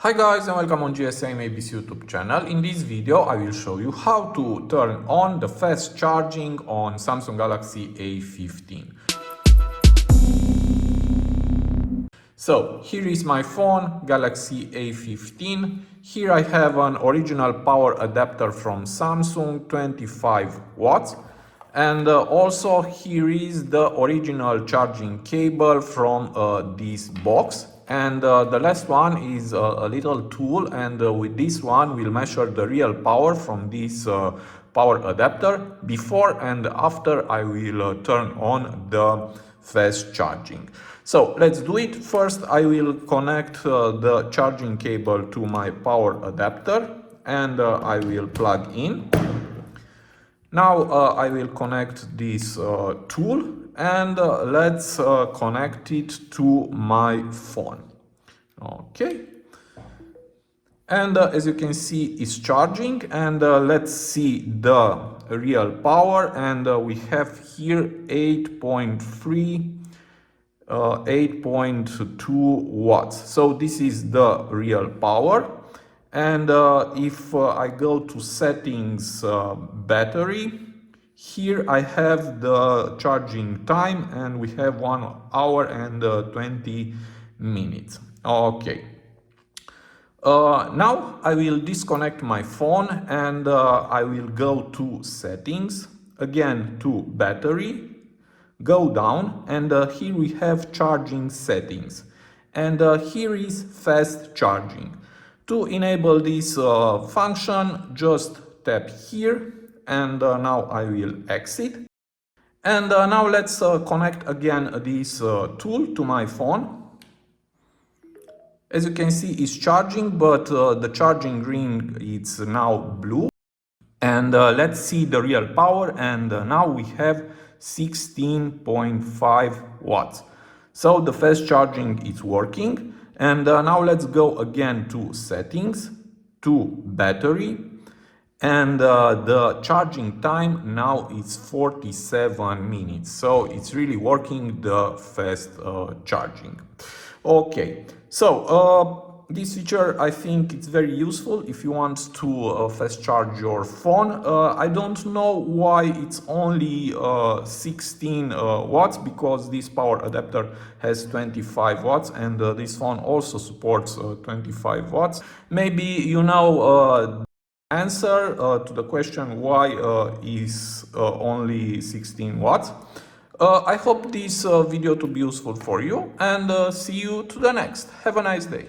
Hi guys and welcome on GSM ABC YouTube channel. In this video I will show you how to turn on the fast charging on Samsung Galaxy A15. So here is my phone, Galaxy A15. Here I have an original power adapter from Samsung, 25 watts. And also here is the original charging cable from this box. And the last one is a little tool, and with this one we'll measure the real power from this power adapter. Before and after I will turn on the fast charging. So let's do it. First I will connect the charging cable to my power adapter, and I will plug in. Now I will connect this tool, and let's connect it to my phone. Okay. And as you can see, it's charging, and let's see the real power, and we have here 8.2 watts. So this is the real power. And if I go to settings, battery, here I have the charging time, and we have 1 hour and 20 minutes. Okay. Now I will disconnect my phone, and I will go to settings, again to battery, go down, and here we have charging settings, and here is fast charging. To enable this function, just tap here, and now I will exit. And now let's connect again this tool to my phone. As you can see, it's charging, but the charging ring is now blue. And let's see the real power, and now we have 16.5 watts. So the fast charging is working. And now let's go again to settings, to battery, and the charging time now is 47 minutes. So it's really working, the fast charging. Okay, so this feature, I think it's very useful if you want to fast charge your phone. I don't know why it's only 16 watts, because this power adapter has 25 watts, and this phone also supports 25 watts. Maybe you know answer to the question why is only 16 watts. I hope this video to be useful for you, and see you to the next. Have a nice day.